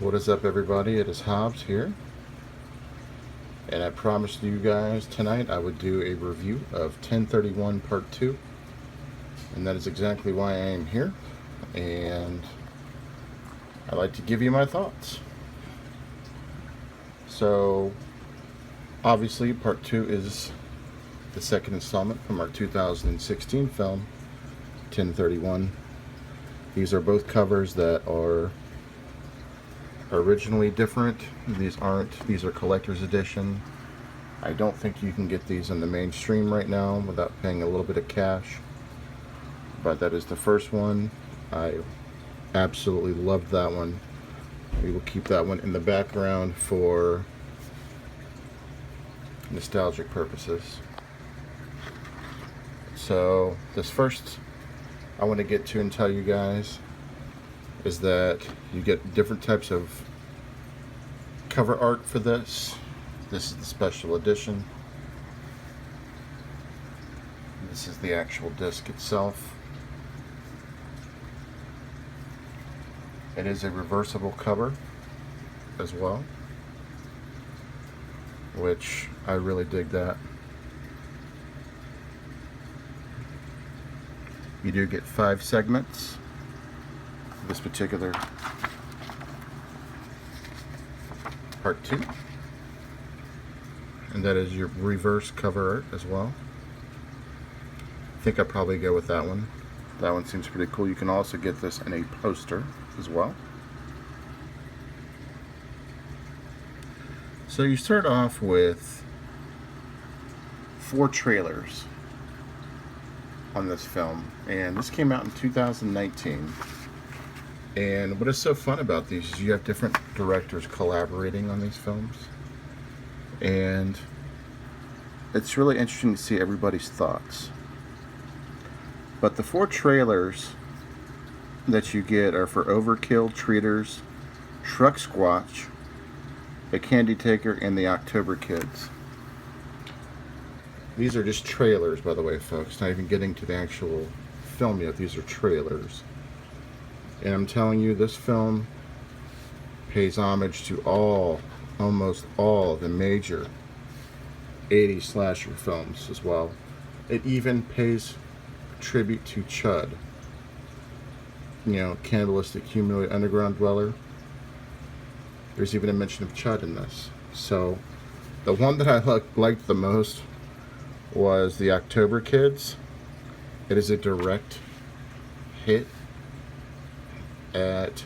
What is up, everybody? It is Hobbs here, and I promised you guys tonight I would do a review of 1031 Part 2, and that is exactly why I am here, and I'd like to give you my thoughts. So, obviously, Part 2 is the second installment from our 2016 film, 1031. These are both covers that are originally different. These are collector's edition. I don't think you can get these in the mainstream right now without paying a little bit of cash, but that is the first one. I absolutely loved that one. We will keep that one in the background for nostalgic purposes. So this first I want to get to and tell you guys is that you get different types of cover art for this. This is the special edition. This is the actual disc itself. It is a reversible cover as well, which I really dig that. You do get 5 segments. This particular Part 2, and that is your reverse cover art as well. I think I'd probably go with that one. That one seems pretty cool. You can also get this in a poster as well. So you start off with 4 trailers on this film, and this came out in 2019. And what is so fun about these is you have different directors collaborating on these films, and it's really interesting to see everybody's thoughts. But the 4 trailers that you get are for Overkill, Treaters, Truck Squatch, The Candy Taker, and The October Kids. These are just trailers, by the way, folks. Not even getting to the actual film yet. These are trailers. And I'm telling you, this film pays homage to almost all the major 80s slasher films as well. It even pays tribute to Chud. You know, Cannibalistic Humanoid Underground Dweller. There's even a mention of Chud in this. So, the one that I liked the most was The October Kids. It is a direct hit at,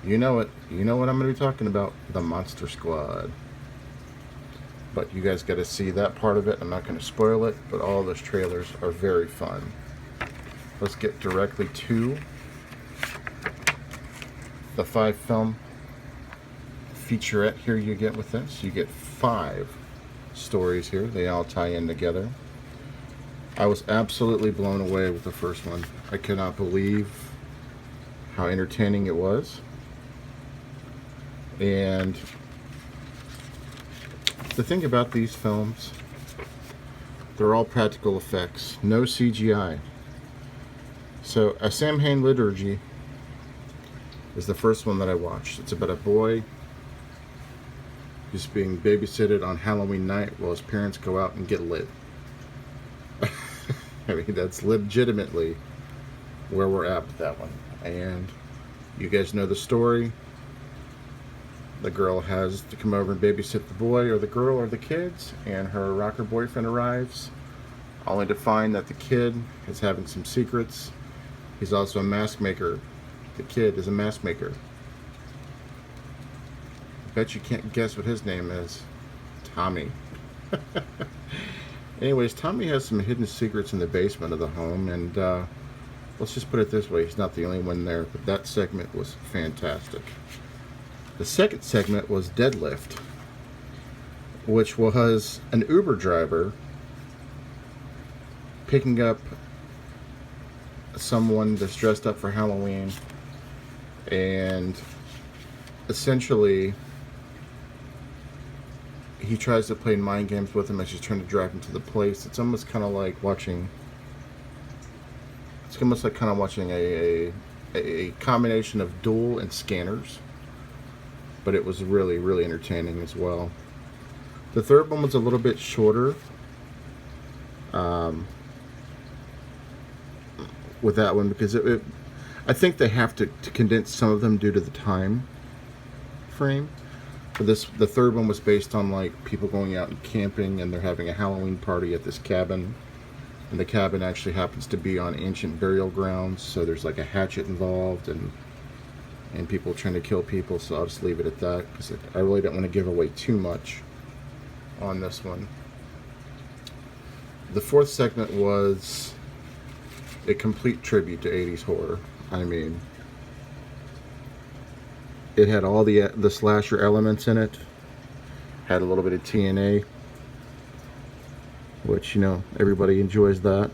you know what I'm going to be talking about, the Monster Squad. But you guys got to see that part of it. I'm not going to spoil it, but all those trailers are very fun. Let's get directly to the 5 film featurette here you get with this. You get 5 stories here. They all tie in together. I was absolutely blown away with the first one. I could not believe how entertaining it was. And the thing about these films, they're all practical effects, no CGI. So A Samhain Liturgy is the first one that I watched. It's about a boy who's being babysitted on Halloween night while his parents go out and get lit. I mean, that's legitimately where we're at with that one. And you guys know the story. The girl has to come over and babysit the boy or the girl or the kids, and her rocker boyfriend arrives, only to find that the kid is having some secrets. He's also a mask maker. The kid is a mask maker. I bet you can't guess what his name is. Tommy. Anyways, Tommy has some hidden secrets in the basement of the home, and let's just put it this way, he's not the only one there, but that segment was fantastic. The second segment was Deadlift, which was an Uber driver picking up someone that's dressed up for Halloween, and essentially he tries to play mind games with him as he's trying to drive him to the place. It's almost kind of like watching a combination of Duel and Scanners. but it was really, really entertaining as well. The third one was a little bit shorter. With that one, because I think they have to condense some of them due to the time frame. But the third one was based on like people going out and camping, and they're having a Halloween party at this cabin, and the cabin actually happens to be on ancient burial grounds, so there's like a hatchet involved, and people trying to kill people. So I'll just leave it at that, because I really don't want to give away too much on this one. The fourth segment was a complete tribute to 80s horror. I mean, it had all the slasher elements in it. Had a little bit of TNA, which, you know, everybody enjoys that.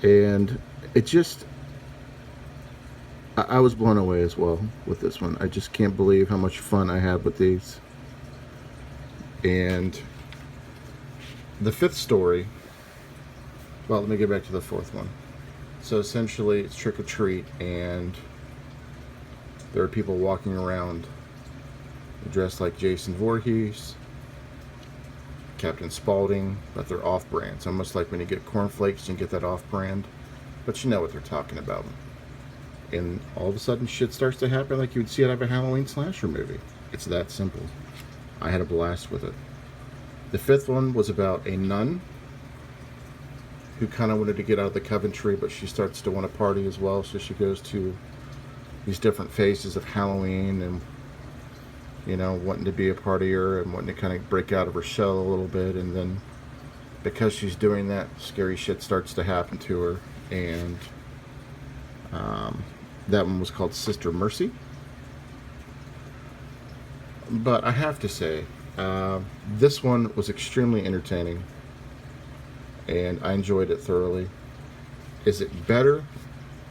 And it just, I was blown away as well with this one. I just can't believe how much fun I had with these. And the fifth story, well, let me get back to the fourth one. So essentially, it's trick or treat, and there are people walking around dressed like Jason Voorhees, Captain Spaulding, but they're off-brand. It's almost like when you get cornflakes and you get that off-brand, but you know what they're talking about. And all of a sudden, shit starts to happen like you would see out of a Halloween slasher movie. It's that simple. I had a blast with it. The fifth one was about a nun who kind of wanted to get out of the Coventry, but she starts to want to party as well, so she goes to these different phases of Halloween, and, you know, wanting to be a partier and wanting to kind of break out of her shell a little bit. And then because she's doing that, scary shit starts to happen to her. And that one was called Sister Mercy. But I have to say, this one was extremely entertaining, and I enjoyed it thoroughly. Is it better,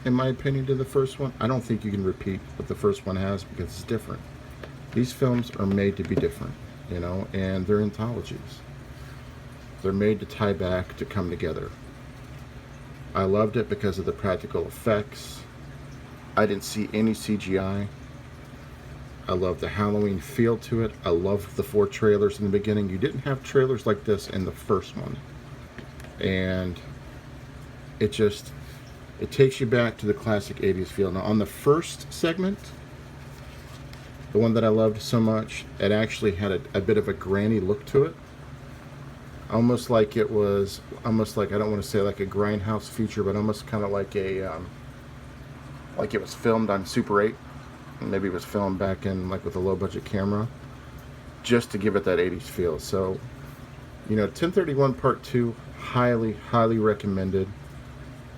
in my opinion, to the first one? I don't think you can repeat what the first one has, because it's different. These films are made to be different, you know, and they're anthologies. They're made to tie back, to come together. I loved it because of the practical effects. I didn't see any CGI. I love the Halloween feel to it. I loved the 4 trailers in the beginning. You didn't have trailers like this in the first one. And it takes you back to the classic 80s feel. Now, on the first segment, the one that I loved so much, it actually had a bit of a granny look to it. Almost like it was, almost like, I don't want to say like a Grindhouse feature, but almost kind of like like it was filmed on Super 8. Maybe it was filmed back in, like, with a low-budget camera, just to give it that 80s feel. So, you know, 1031 Part 2, highly, highly recommended.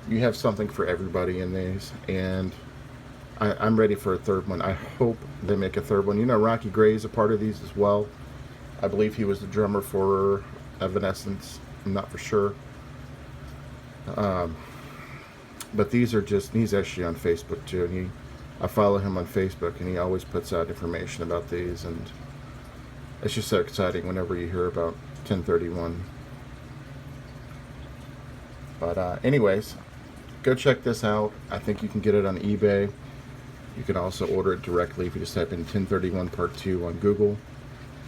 You have something for everybody in these, and I'm ready for a third one. I hope they make a third one. You know, Rocky Gray is a part of these as well. I believe he was the drummer for Evanescence. I'm not for sure. But these are just, he's actually on Facebook too, and I follow him on Facebook, and he always puts out information about these, and it's just so exciting whenever you hear about 1031. But anyways, go check this out. I think you can get it on eBay. You can also order it directly if you just type in 1031 Part 2 on Google.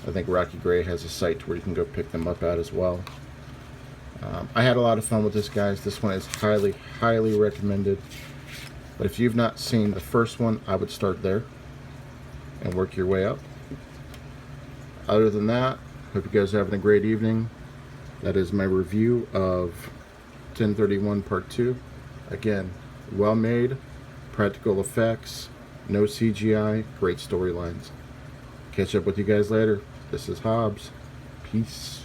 I think Rocky Gray has a site where you can go pick them up at as well. I had a lot of fun with this, guys. This one is highly, highly recommended. But if you've not seen the first one, I would start there and work your way up. Other than that, hope you guys are having a great evening. That is my review of 1031 Part 2. Again, well made, practical effects, no CGI, great storylines. Catch up with you guys later. This is Hobbs. Peace.